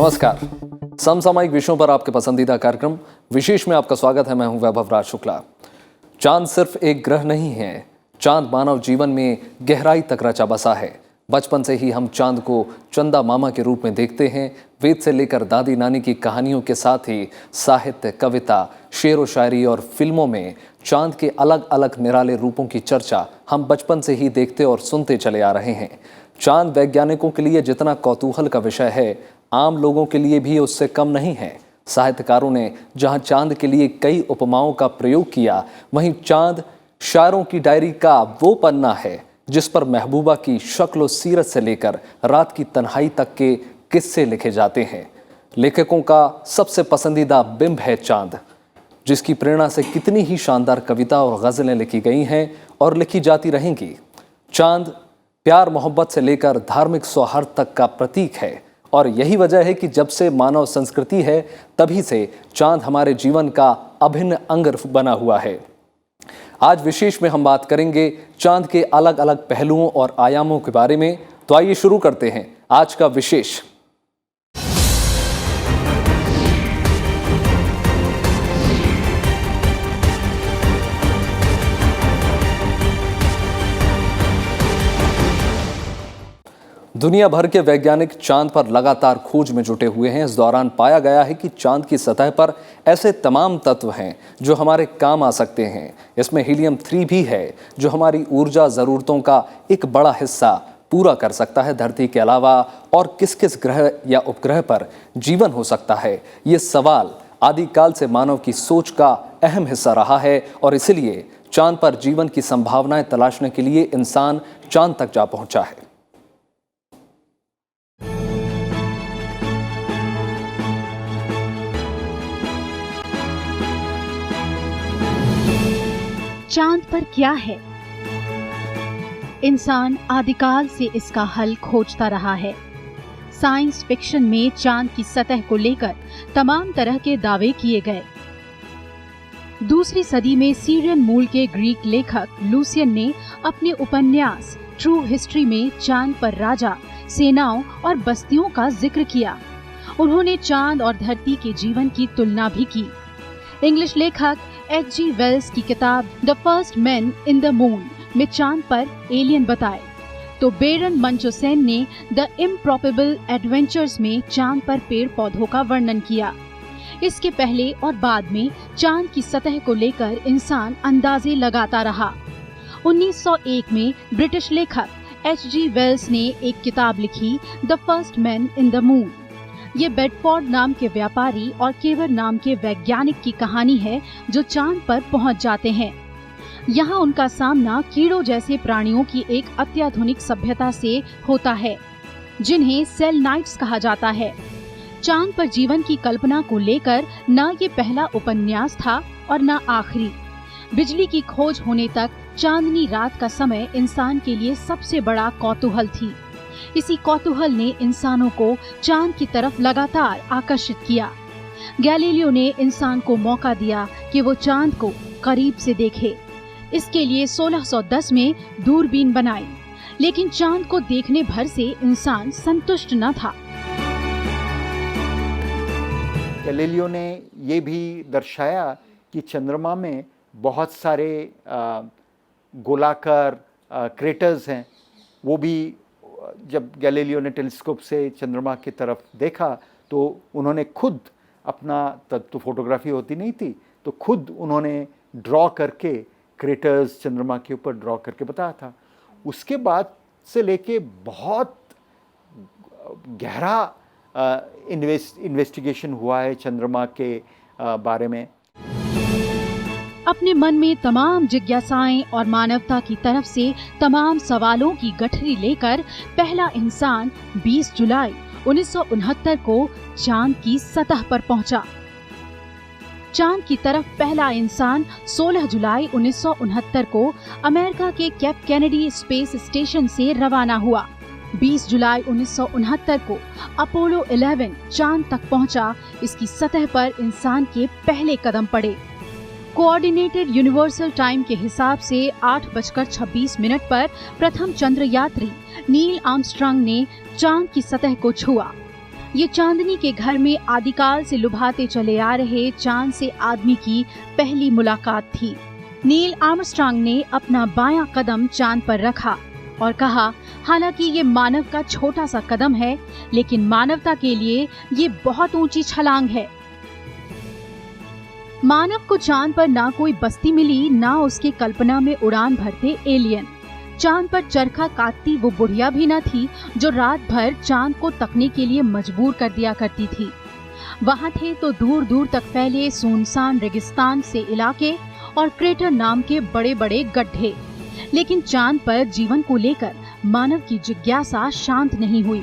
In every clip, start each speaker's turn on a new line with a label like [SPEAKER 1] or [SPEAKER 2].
[SPEAKER 1] नमस्कार। समसामयिक विषयों पर आपके पसंदीदा कार्यक्रम विशेष में आपका स्वागत है। मैं हूं वैभव राज शुक्ला। चांद सिर्फ एक ग्रह नहीं है, चांद मानव जीवन में गहराई तक रचा बसा है। बचपन से ही हम चांद को चंदा मामा के रूप में देखते हैं। वेद से लेकर दादी नानी की कहानियों के साथ ही साहित्य, कविता, शेर व शायरी और फिल्मों में चांद के अलग अलग निराले रूपों की चर्चा हम बचपन से ही देखते और सुनते चले आ रहे हैं। चांद वैज्ञानिकों के लिए जितना कौतूहल का विषय है, आम लोगों के लिए भी उससे कम नहीं है। साहित्यकारों ने जहां चांद के लिए कई उपमाओं का प्रयोग किया, वहीं चांद शायरों की डायरी का वो पन्ना है जिस पर महबूबा की शक्ल सीरत से लेकर रात की तन्हाई तक के किस्से लिखे जाते हैं। लेखकों का सबसे पसंदीदा बिंब है चांद, जिसकी प्रेरणा से कितनी ही शानदार कविता और गजलें लिखी गई हैं और लिखी जाती रहेंगी। चांद प्यार मोहब्बत से लेकर धार्मिक सौहार्द तक का प्रतीक है और यही वजह है कि जब से मानव संस्कृति है तभी से चांद हमारे जीवन का अभिन्न अंग बना हुआ है। आज विशेष में हम बात करेंगे चांद के अलग अलग पहलुओं और आयामों के बारे में। तो आइए शुरू करते हैं आज का विशेष। दुनिया भर के वैज्ञानिक चांद पर लगातार खोज में जुटे हुए हैं। इस दौरान पाया गया है कि चांद की सतह पर ऐसे तमाम तत्व हैं जो हमारे काम आ सकते हैं। इसमें हीलियम 3 भी है जो हमारी ऊर्जा ज़रूरतों का एक बड़ा हिस्सा पूरा कर सकता है। धरती के अलावा और किस किस ग्रह या उपग्रह पर जीवन हो सकता है, ये सवाल आदिकाल से मानव की सोच का अहम हिस्सा रहा है और इसलिए चांद पर जीवन की संभावनाएं तलाशने के लिए इंसान चांद तक जा पहुंचा है।
[SPEAKER 2] चांद पर क्या है? इंसान आदिकाल से इसका हल खोजता रहा है। साइंस फिक्शन में चांद की सतह को लेकर तमाम तरह के दावे किए गए। दूसरी सदी में सीरियन मूल के ग्रीक लेखक लूसियन ने अपने उपन्यास ट्रू हिस्ट्री में चांद पर राजा, सेनाओं और बस्तियों का जिक्र किया। उन्होंने चांद और धरती के जीवन की तुलना भी की। इंग्लिश लेखक H.G. वेल्स की किताब the first man in the moon में चांद पर एलियन बताए, तो बेरन मंचोसेन ने द इम्प्रॉबेबल एडवेंचर्स में चांद पर पेड़ पौधों का वर्णन किया। इसके पहले और बाद में चांद की सतह को लेकर इंसान अंदाजे लगाता रहा। 1901 में ब्रिटिश लेखक H.G. वेल्स ने एक किताब लिखी the first man in the moon. ये बेडफोर्ड नाम के व्यापारी और केवर नाम के वैज्ञानिक की कहानी है जो चांद पर पहुंच जाते हैं। यहाँ उनका सामना कीड़ों जैसे प्राणियों की एक अत्याधुनिक सभ्यता से होता है, जिन्हें सेलनाइट्स कहा जाता है। चांद पर जीवन की कल्पना को लेकर न ये पहला उपन्यास था और न आखिरी। बिजली की खोज होने तक चांदनी रात का समय इंसान के लिए सबसे बड़ा कौतूहल थी। इसी कौतूहल ने इंसानों को चांद की तरफ लगातार आकर्षित किया। गैलीलियो ने इंसान को मौका दिया कि वो चांद को करीब से देखे। इसके लिए 1610 में दूरबीन बनाई, लेकिन चांद को देखने भर से इंसान संतुष्ट न था।
[SPEAKER 3] गैलीलियो ने ये भी दर्शाया कि चंद्रमा में बहुत सारे गोलाकार क्रेटर्स हैं। वो भी जब गैलीलियो ने टेलीस्कोप से चंद्रमा की तरफ देखा तो उन्होंने खुद अपना, तब तो फोटोग्राफी होती नहीं थी, तो खुद उन्होंने ड्रॉ करके क्रेटर्स चंद्रमा के ऊपर ड्रॉ करके बताया था। उसके बाद से लेके बहुत गहरा इन्वेस्टिगेशन हुआ है चंद्रमा के बारे में।
[SPEAKER 2] अपने मन में तमाम जिज्ञासाएं और मानवता की तरफ से तमाम सवालों की गठरी लेकर पहला इंसान 20 जुलाई 1969 को चांद की सतह पर पहुंचा। चांद की तरफ पहला इंसान 16 जुलाई 1969 को अमेरिका के कैप केनेडी स्पेस स्टेशन से रवाना हुआ। 20 जुलाई 1969 को अपोलो 11 चांद तक पहुंचा। इसकी सतह पर इंसान के पहले कदम पड़े। कोऑर्डिनेटेड यूनिवर्सल टाइम के हिसाब से 8:26 पर प्रथम चंद्र यात्री नील आर्मस्ट्रांग ने चांद की सतह को छुआ। ये चांदनी के घर में आदिकाल से लुभाते चले आ रहे चांद से आदमी की पहली मुलाकात थी। नील आर्मस्ट्रांग ने अपना बायां कदम चांद पर रखा और कहा, हालांकि ये मानव का छोटा सा कदम है, लेकिन मानवता के लिए ये बहुत ऊंची छलांग है। मानव को चांद पर ना कोई बस्ती मिली, ना उसकी कल्पना में उड़ान भरते एलियन। चांद पर चरखा काटती वो बुढ़िया भी न थी जो रात भर चांद को तकने के लिए मजबूर कर दिया करती थी। वहाँ थे तो दूर दूर तक फैले सुनसान रेगिस्तान से इलाके और क्रेटर नाम के बड़े बड़े गड्ढे, लेकिन चांद पर जीवन को लेकर मानव की जिज्ञासा शांत नहीं हुई।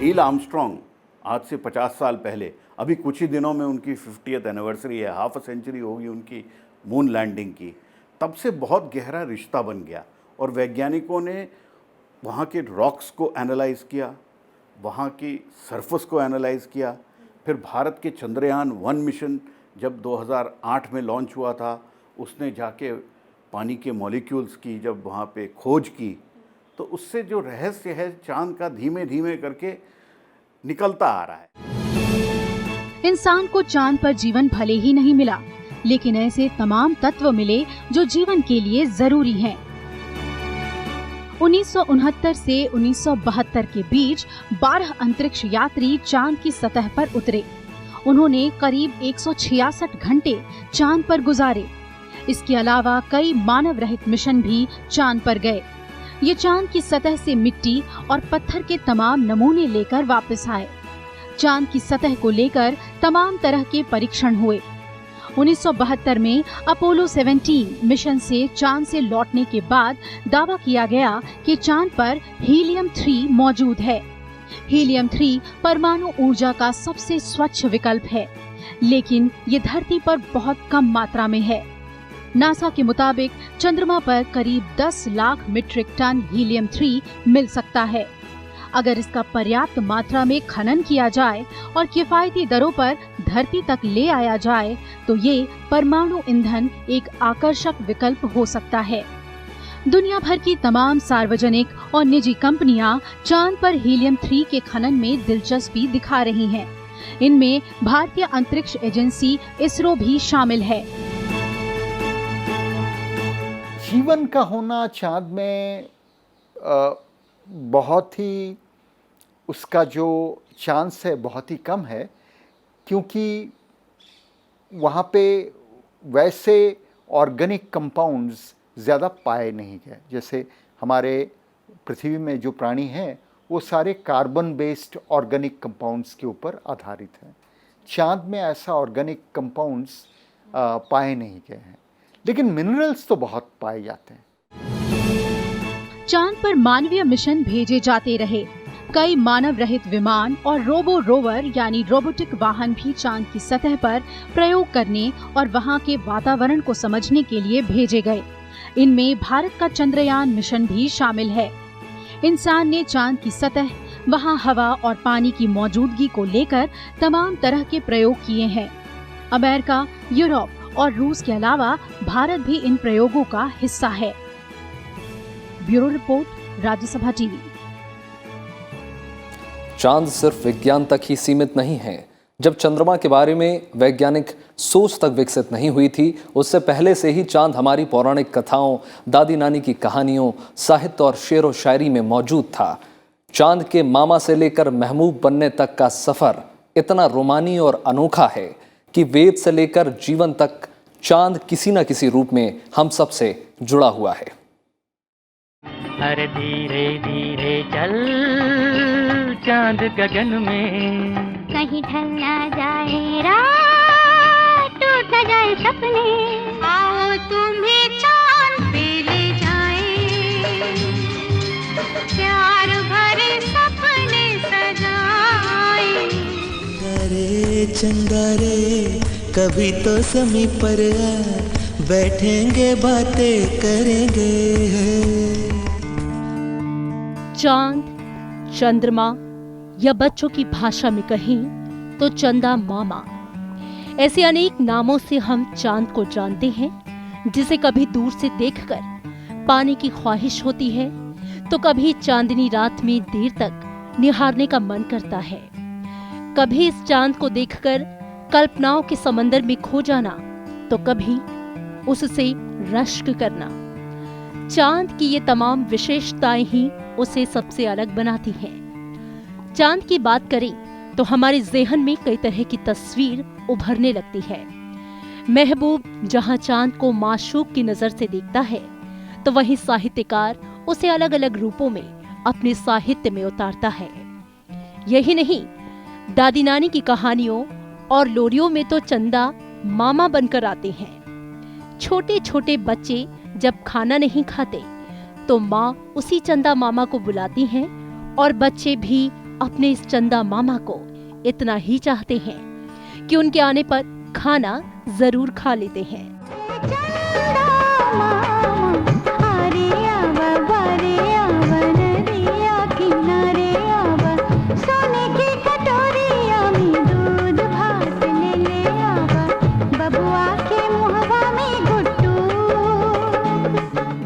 [SPEAKER 4] नील आर्मस्ट्रांग आज से 50 साल पहले, अभी कुछ ही दिनों में उनकी 50th एनिवर्सरी है, हाफ अ सेंचुरी होगी उनकी मून लैंडिंग की, तब से बहुत गहरा रिश्ता बन गया और वैज्ञानिकों ने वहाँ के रॉक्स को एनालाइज किया, वहाँ की सरफेस को एनालाइज किया। फिर भारत के चंद्रयान 1 मिशन जब 2008 में लॉन्च हुआ था, उसने जाके पानी के मॉलिक्यूल्स की जब वहाँ पे खोज की, तो उससे जो रहस्य है चांद का धीमे धीमे करके निकलता आ रहा है।
[SPEAKER 2] इंसान को चांद पर जीवन भले ही नहीं मिला, लेकिन ऐसे तमाम तत्व मिले जो जीवन के लिए जरूरी हैं। 1969 से 1972 के बीच 12 अंतरिक्ष यात्री चांद की सतह पर उतरे। उन्होंने करीब 166 घंटे चांद पर गुजारे। इसके अलावा कई मानव रहित मिशन भी चांद पर गए। ये चांद की सतह से मिट्टी और पत्थर के तमाम नमूने लेकर वापस आए। चांद की सतह को लेकर तमाम तरह के परीक्षण हुए। 1972 में अपोलो 17 मिशन से चांद से लौटने के बाद दावा किया गया कि चांद पर हीलियम 3 मौजूद है। हीलियम 3 परमाणु ऊर्जा का सबसे स्वच्छ विकल्प है, लेकिन ये धरती पर बहुत कम मात्रा में है। नासा के मुताबिक चंद्रमा पर करीब 10 लाख मीट्रिक टन हीलियम 3 मिल सकता है। अगर इसका पर्याप्त मात्रा में खनन किया जाए और किफायती दरों पर धरती तक ले आया जाए, तो ये परमाणु ईंधन एक आकर्षक विकल्प हो सकता है। दुनिया भर की तमाम सार्वजनिक और निजी कंपनियां चांद पर हीलियम 3 के खनन में दिलचस्पी दिखा रही हैं। इनमें भारतीय अंतरिक्ष एजेंसी इसरो भी शामिल है।
[SPEAKER 3] जीवन का होना चांद में बहुत ही, उसका जो चांस है बहुत ही कम है, क्योंकि वहाँ पे वैसे ऑर्गेनिक कंपाउंड्स ज़्यादा पाए नहीं गए। जैसे हमारे पृथ्वी में जो प्राणी हैं वो सारे कार्बन बेस्ड ऑर्गेनिक कंपाउंड्स के ऊपर आधारित हैं। चांद में ऐसा ऑर्गेनिक कंपाउंड्स पाए नहीं गए हैं, लेकिन मिनरल्स तो बहुत पाए जाते हैं।
[SPEAKER 2] चांद पर मानवीय मिशन भेजे जाते रहे। कई मानव रहित विमान और रोबो रोवर यानी रोबोटिक वाहन भी चांद की सतह पर प्रयोग करने और वहां के वातावरण को समझने के लिए भेजे गए। इनमें भारत का चंद्रयान मिशन भी शामिल है। इंसान ने चांद की सतह, वहां हवा और पानी की मौजूदगी को लेकर तमाम तरह के प्रयोग किए हैं। अमेरिका, यूरोप और रूस के अलावा भारत भी इन प्रयोगों का हिस्सा है। Bureau report, Rajya Sabha TV.
[SPEAKER 1] चांद सिर्फ विज्ञान तक ही सीमित नहीं है। जब चंद्रमा के बारे में वैज्ञानिक सोच तक विकसित नहीं हुई थी, उससे पहले से ही चांद हमारी पौराणिक कथाओं, दादी नानी की कहानियों, साहित्य और शेर व शायरी में मौजूद था। चांद के मामा से लेकर महबूब बनने तक का सफर इतना रोमानी और अनोखा है कि वेद से लेकर जीवन तक चांद किसी न किसी रूप में हम सब से जुड़ा हुआ है।
[SPEAKER 5] अरे धीरे धीरे चल चांद गगन में,
[SPEAKER 6] कहीं ढल ना जाए रात, टूट न जाए सपने। आओ तुम्हें चांद पे ले जाए, प्यार भरे सपने सजाए।
[SPEAKER 7] अरे चंदा रे कभी तो समीप पर आ, बैठेंगे बातें करेंगे।
[SPEAKER 8] चांद, चंद्रमा या बच्चों की भाषा में कहें तो चंदा मामा, ऐसे अनेक नामों से हम चांद को जानते हैं, जिसे कभी दूर से देखकर पाने की ख्वाहिश होती है, तो कभी चांदनी रात में देर तक निहारने का मन करता है। कभी इस चांद को देखकर कल्पनाओं के समंदर में खो जाना, तो कभी उससे रश्क करना। चांद की ये तमाम विशेषताएं ही उसे सबसे अलग बनाती हैं। चांद की बात करें तो हमारे ज़हन में कई तरह की तस्वीर उभरने लगती है। महबूब जहां चांद को माशूक की नजर से देखता है, तो वहीं साहित्यकार उसे अलग अलग रूपों में अपने साहित्य में उतारता है। यही नहीं, दादी नानी की कहानियों और लोरियों में तो चंदा मामा बनकर आते हैं। छोटे छोटे बच्चे जब खाना नहीं खाते तो माँ उसी चंदा मामा को बुलाती हैं, और बच्चे भी अपने इस चंदा मामा को इतना ही चाहते हैं कि उनके आने पर खाना जरूर खा लेते हैं।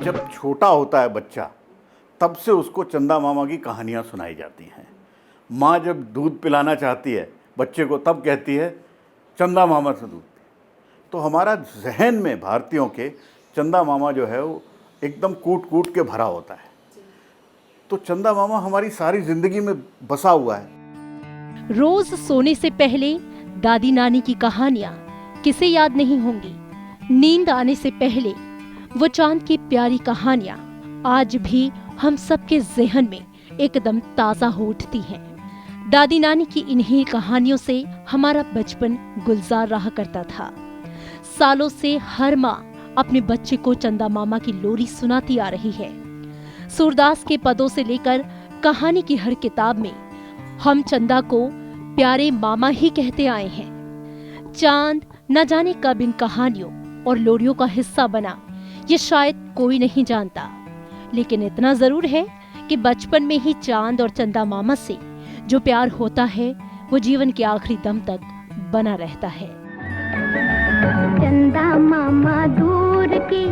[SPEAKER 4] जब छोटा होता है बच्चा, तब से उसको चंदा मामा की कहानियाँ सुनाई जाती हैं। माँ जब दूध पिलाना चाहती है बच्चे को, तब कहती है चंदा मामा से दूध। तो हमारा जहन में भारतीयों के चंदा मामा जो है वो एकदम कूट कूट के भरा होता है। तो चंदा मामा हमारी सारी जिंदगी में बसा हुआ है।
[SPEAKER 8] रोज सोने से पहले दादी नानी की कहानियां किसे याद नहीं होंगी। नींद आने से पहले वो चांद की प्यारी कहानियां आज भी हम सबके ज़हन में एकदम ताज़ा हो उठती हैं। दादी नानी की इन्हीं कहानियों से हमारा बचपन गुलजार रहा करता था। सालों से हर माँ अपने बच्चे को चंदा मामा की लोरी सुनाती आ रही है। सूरदास के पदों से लेकर कहानी की हर किताब में हम चंदा को प्यारे मामा ही कहते आए हैं। चांद न जाने कब इन कहानियों और लोरियों का हिस्सा बना, ये शायद कोई नहीं जानता, लेकिन इतना जरूर है कि बचपन में ही चांद और चंदा मामा से जो प्यार होता है वो जीवन के आखिरी दम तक बना रहता है।
[SPEAKER 6] चंदा मामा दूर के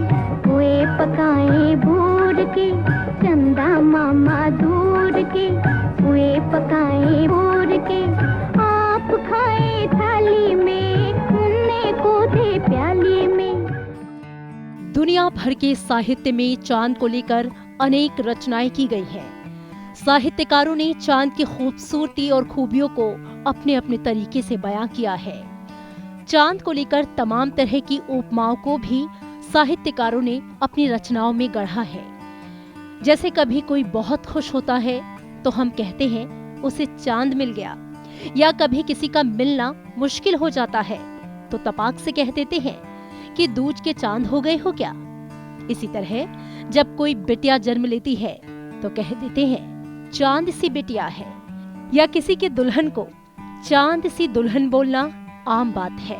[SPEAKER 6] हुए पकाए भूर के, चंदा मामा दूर के हुए पकाए भूर के, आप खाए थाली में उन्हें को दे प्याली में।
[SPEAKER 8] दुनिया भर के साहित्य में चांद को लेकर अनेक रचनाएं की गई हैं। साहित्यकारों ने चांद की खूबसूरती और खूबियों को अपने अपने तरीके से बयां किया है। चांद को लेकर तमाम तरह की उपमाओं को भी साहित्यकारों ने अपनी रचनाओं में गढ़ा है। जैसे कभी कोई बहुत खुश होता है तो हम कहते हैं उसे चांद मिल गया, या कभी किसी का मिलना मुश्किल हो जाता है तो तपाक से कह देते हैं कि दूज के चांद हो गए हो क्या। इसी तरह जब कोई बिटिया जन्म लेती है तो कह देते हैं चांद सी बिटिया है, या किसी के दुल्हन को चांद सी दुल्हन बोलना आम बात है।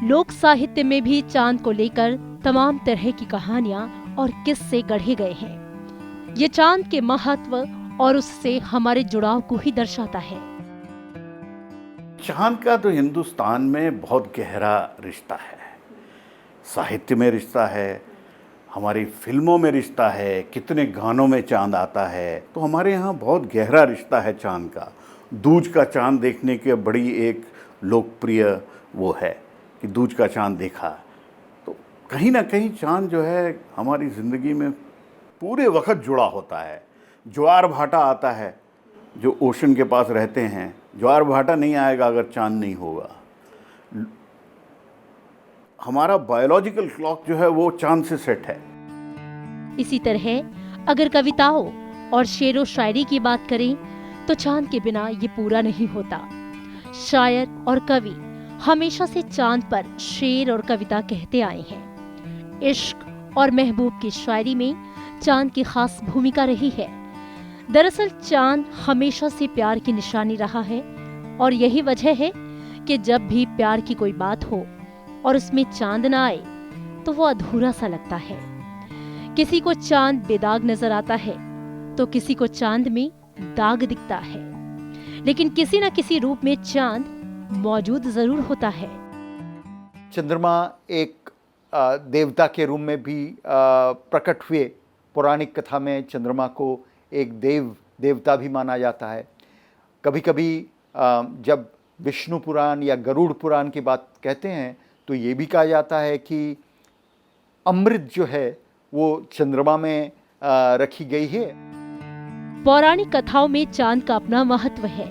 [SPEAKER 8] लोक साहित्य में भी चांद को लेकर तमाम तरह की कहानियां और किस्से गढ़े गए हैं। ये चांद के महत्व और उससे हमारे जुड़ाव को ही दर्शाता है।
[SPEAKER 4] चांद का तो हिंदुस्तान में बहुत गहरा रिश्ता है। साहित्य में रिश्ता है, हमारी फिल्मों में रिश्ता है, कितने गानों में चांद आता है। तो हमारे यहाँ बहुत गहरा रिश्ता है चांद का। दूज का चांद देखने की बड़ी एक लोकप्रिय वो है कि दूज का चांद देखा। तो कहीं ना कहीं चांद जो है हमारी ज़िंदगी में पूरे वक्त जुड़ा होता है। ज्वार भाटा आता है, जो ओशन के पास रहते हैं, ज्वार भाटा नहीं आएगा अगर चांद नहीं होगा। हमारा बायोलॉजिकल क्लॉक जो है वो चांद से सेट है।
[SPEAKER 8] इसी तरह अगर कविताओं और शेरो शायरी की बात करें तो चांद के बिना ये पूरा नहीं होता। शायर और कवि हमेशा से चांद पर शेर और कविता कहते आए हैं। इश्क और महबूब की शायरी में चांद की खास भूमिका रही है। दरअसल चांद हमेशा से प्यार की निशानी रहा है, और यही वजह है कि जब भी प्यार की कोई बात हो और उसमें चांद ना आए तो वो अधूरा सा लगता है। किसी को चांद बेदाग नजर आता है तो किसी को चांद में दाग दिखता है, लेकिन किसी न किसी रूप में चांद मौजूद जरूर होता है।
[SPEAKER 3] चंद्रमा एक देवता के रूप में भी प्रकट हुए। पौराणिक कथा में चंद्रमा को एक देवता भी माना जाता है। कभी कभी जब विष्णु पुराण या गरुड़ पुराण की बात कहते हैं तो ये भी कहा जाता है कि अमृत जो है वो चंद्रमा में रखी गई है।
[SPEAKER 8] पौराणिक कथाओं में चांद का अपना महत्व है।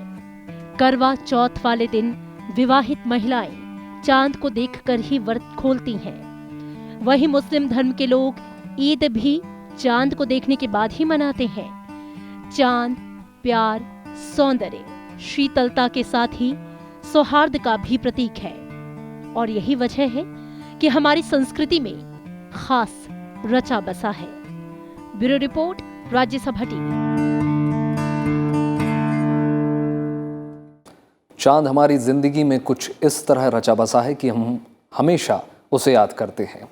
[SPEAKER 8] करवा चौथ वाले दिन विवाहित महिलाएं चांद को देखकर ही व्रत खोलती हैं। वहीं मुस्लिम धर्म के लोग ईद भी चांद को देखने के बाद ही मनाते हैं। चांद प्यार, सौंदर्य, शीतलता के साथ ही सौहार्द का भी प्रतीक है और यही वजह है कि हमारी संस्कृति में खास रचा बसा है। Bureau report, Rajya Sabha TV.
[SPEAKER 1] चांद हमारी जिंदगी में कुछ इस तरह रचा बसा है कि हम हमेशा उसे याद करते हैं।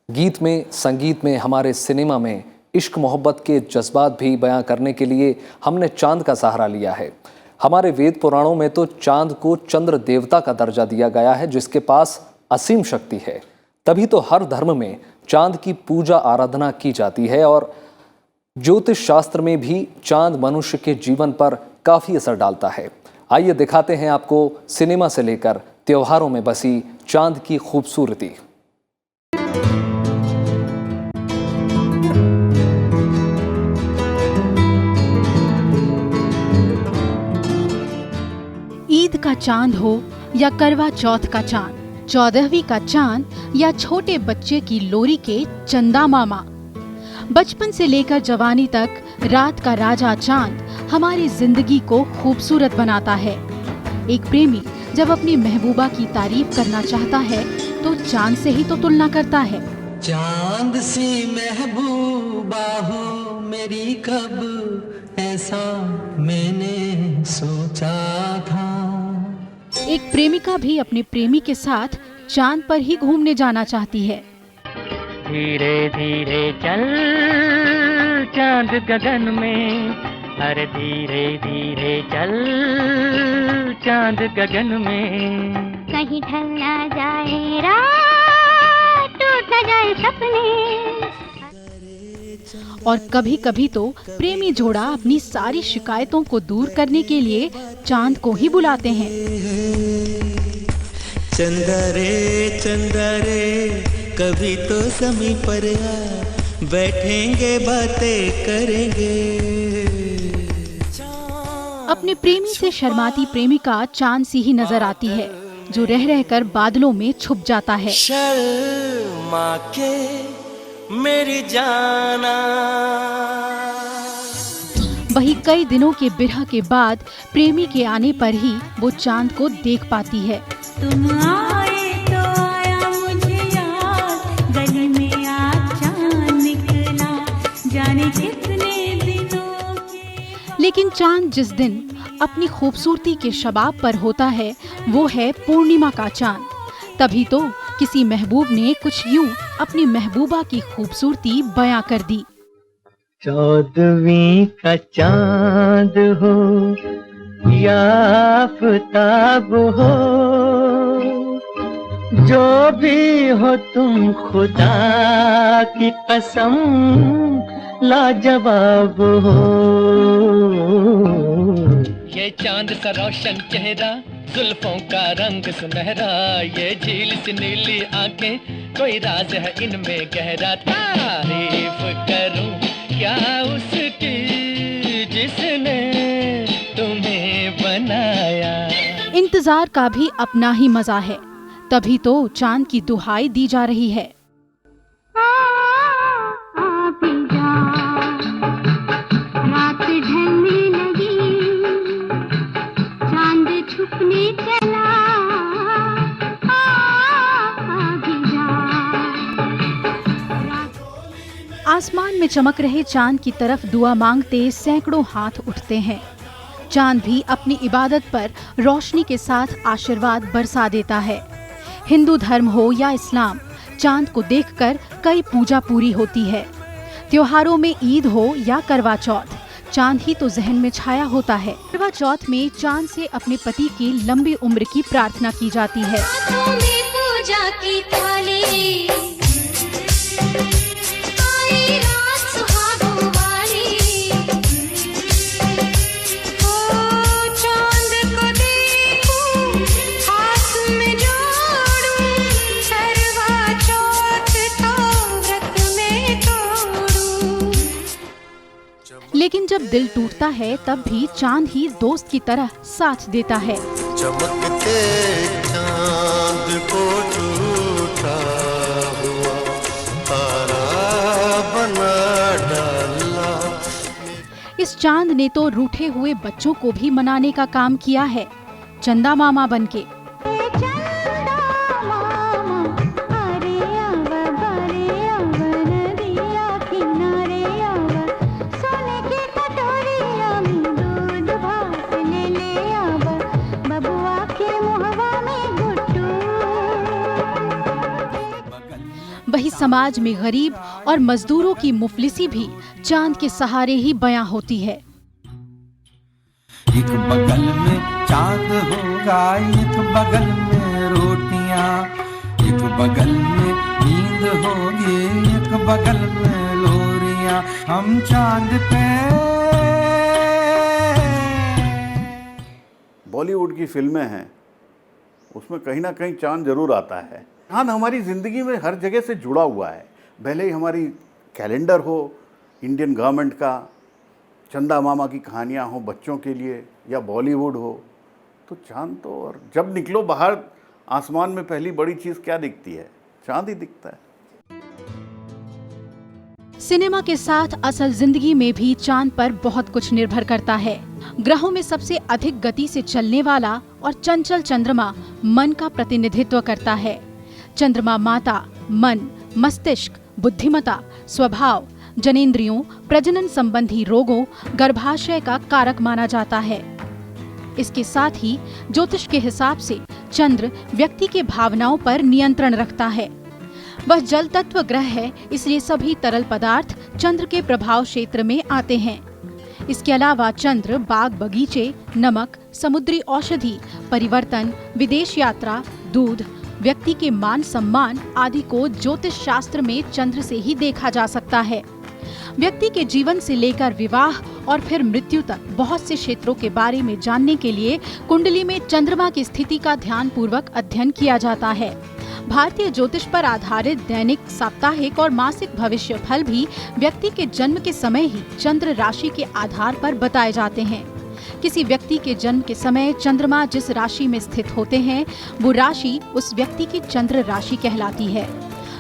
[SPEAKER 1] गीत में, संगीत में, हमारे सिनेमा में इश्क मोहब्बत के जज्बात भी बयां करने के लिए हमने चांद का सहारा लिया है। हमारे वेद पुराणों में तो चांद को चंद्र देवता का दर्जा दिया गया है, जिसके पास असीम शक्ति है। तभी तो हर धर्म में चांद की पूजा आराधना की जाती है और ज्योतिष शास्त्र में भी चांद मनुष्य के जीवन पर काफी असर डालता है। आइए दिखाते हैं आपको सिनेमा से लेकर त्योहारों में बसी चांद की खूबसूरती।
[SPEAKER 2] ईद का चांद हो या करवा चौथ का चांद, 14वीं का चांद या छोटे बच्चे की लोरी के चंदा मामा, बचपन से लेकर जवानी तक रात का राजा चांद हमारी जिंदगी को खूबसूरत बनाता है। एक प्रेमी जब अपनी महबूबा की तारीफ करना चाहता है तो चांद से ही तो तुलना करता है।
[SPEAKER 7] चांद सी महबूबा हो मेरी, कब ऐसा मैंने सोचा था।
[SPEAKER 2] एक प्रेमिका भी अपने प्रेमी के साथ चांद पर ही घूमने जाना चाहती है।
[SPEAKER 5] धीरे धीरे चल चांद गगन में, अरे धीरे धीरे चल चांद गगन में।
[SPEAKER 6] कहीं ढल ना जाए रात, टूट ना जाए सपने।
[SPEAKER 2] और कभी कभी तो प्रेमी जोड़ा अपनी सारी शिकायतों को दूर करने के लिए चांद को ही बुलाते हैं।
[SPEAKER 7] चंदा रे कभी तो समीप पर आ, बैठेंगे बातें करेंगे।
[SPEAKER 2] अपने प्रेमी से शर्माती प्रेमिका चांद सी ही नजर आती है, जो रह रहकर बादलों में छुप जाता है।
[SPEAKER 7] शर्मा के मेरी जाना।
[SPEAKER 2] वही कई दिनों के बिरह के बाद प्रेमी के आने पर ही वो चांद को देख पाती है।
[SPEAKER 6] तुम आए तो आया मुझे याद, गली में आज चांद निकला, जाने कितने दिनों के।
[SPEAKER 2] लेकिन चांद जिस दिन अपनी खूबसूरती के शबाब पर होता है वो है पूर्णिमा का चांद। तभी तो किसी महबूब ने कुछ यूं अपनी महबूबा की खूबसूरती बयां कर दी।
[SPEAKER 5] 14वीं का चांद हो या आफताब हो, जो भी हो तुम खुदा की कसम लाजवाब हो। ये चांद सा रोशन चेहरा, जुल्फों का रंग सुनहरा, ये झील सी नीली आंखें, कोई राज है इनमें गहरा। तारीफ करूं क्या उसकी जिसने तुम्हें बनाया।
[SPEAKER 2] इंतजार का भी अपना ही मजा है, तभी तो चांद की दुहाई दी जा रही है।
[SPEAKER 6] रात ढलने लगी, चांद छुपने चला,
[SPEAKER 2] आसमान में चमक रहे चांद की तरफ दुआ मांगते सैकड़ों हाथ उठते हैं। चांद भी अपनी इबादत पर रोशनी के साथ आशीर्वाद बरसा देता है। हिंदू धर्म हो या इस्लाम, चांद को देखकर कई पूजा पूरी होती है। त्योहारों में ईद हो या करवा चौथ, चांद ही तो जहन में छाया होता है। करवा चौथ में चांद से अपने पति की लंबी उम्र की प्रार्थना की जाती है।
[SPEAKER 6] पूजा की थाली, आई रात सुहागों वाली, ओ चांद
[SPEAKER 2] जब दिल टूटता है तब भी चांद ही दोस्त की तरह साथ देता है।
[SPEAKER 7] चमकते चांद को टूटा हुआ तारा बना डाला।
[SPEAKER 2] इस चांद ने तो रूठे हुए बच्चों को भी मनाने का काम किया है, चंदा मामा बनके। वही समाज में गरीब और मजदूरों की मुफलिसी भी चांद के सहारे ही बयां होती है।
[SPEAKER 9] एक बगल में चांद होगा, एक बगल में रोटियां, एक बगल में नींद होगी, एक बगल में लोरियां। हम चांद पे।
[SPEAKER 4] बॉलीवुड की फिल्में हैं, उसमें कहीं ना कहीं चांद जरूर आता है। चांद हमारी ज़िंदगी में हर जगह से जुड़ा हुआ है, भले ही हमारी कैलेंडर हो इंडियन गवर्नमेंट का, चंदा मामा की कहानियाँ हो बच्चों के लिए, या बॉलीवुड हो, तो चांद तो। और जब निकलो बाहर आसमान में पहली बड़ी चीज़ क्या दिखती है? चांद ही दिखता है।
[SPEAKER 2] सिनेमा के साथ असल जिंदगी में भी चांद पर बहुत कुछ निर्भर करता है। ग्रहों में सबसे अधिक गति से चलने वाला और चंचल चंद्रमा मन का प्रतिनिधित्व करता है। चंद्रमा माता मन, मस्तिष्क, बुद्धिमत्ता, स्वभाव, जनेंद्रियों, प्रजनन संबंधी रोगों, गर्भाशय का कारक माना जाता है। इसके साथ ही ज्योतिष के हिसाब से चंद्र व्यक्ति के भावनाओं पर नियंत्रण रखता है। वह जल तत्व ग्रह है, इसलिए सभी तरल पदार्थ चंद्र के प्रभाव क्षेत्र में आते हैं। इसके अलावा चंद्र बाग बगीचे, नमक, समुद्री औषधि, परिवर्तन, विदेश यात्रा, दूध, व्यक्ति के मान सम्मान आदि को ज्योतिष शास्त्र में चंद्र से ही देखा जा सकता है। व्यक्ति के जीवन से लेकर विवाह और फिर मृत्यु तक बहुत से क्षेत्रों के बारे में जानने के लिए कुंडली में चंद्रमा की स्थिति का ध्यानपूर्वक अध्ययन किया जाता है। भारतीय ज्योतिष पर आधारित दैनिक, साप्ताहिक और मासिक भविष्य फल भी व्यक्ति के जन्म के समय ही चंद्र राशि के आधार पर बताए जाते हैं। किसी व्यक्ति के जन्म के समय चंद्रमा जिस राशि में स्थित होते हैं, वो राशि उस व्यक्ति की चंद्र राशि कहलाती है।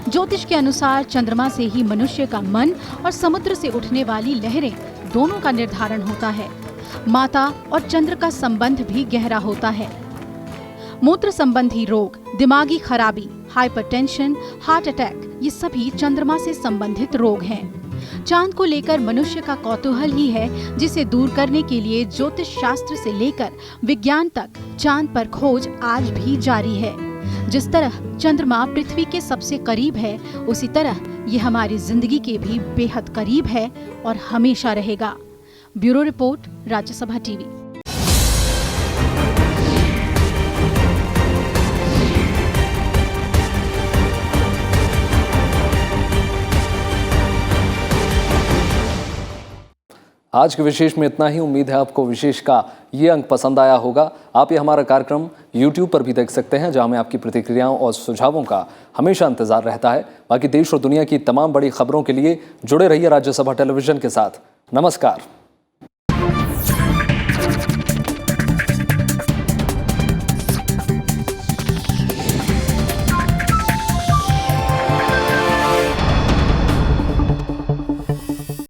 [SPEAKER 2] ज्योतिष के अनुसार चंद्रमा से ही मनुष्य का मन और समुद्र से उठने वाली लहरें दोनों का निर्धारण होता है। माता और चंद्र का संबंध भी गहरा होता है। मूत्र संबंधी रोग, दिमागी खराबी, हाइपरटेंशन, हार्ट अटैक, ये सभी चंद्रमा से संबंधित रोग हैं। चांद को लेकर मनुष्य का कौतूहल ही है जिसे दूर करने के लिए ज्योतिष शास्त्र से लेकर विज्ञान तक चांद पर खोज आज भी जारी है। जिस तरह चंद्रमा पृथ्वी के सबसे करीब है, उसी तरह ये हमारी जिंदगी के भी बेहद करीब है और हमेशा रहेगा। Bureau report, Rajya Sabha TV.
[SPEAKER 1] आज के विशेष में इतना ही। उम्मीद है आपको विशेष का ये अंक पसंद आया होगा। आप ये हमारा कार्यक्रम YouTube पर भी देख सकते हैं, जहां में आपकी प्रतिक्रियाओं और सुझावों का हमेशा इंतजार रहता है। बाकी देश और दुनिया की तमाम बड़ी खबरों के लिए जुड़े रहिए राज्यसभा टेलीविजन के साथ। नमस्कार।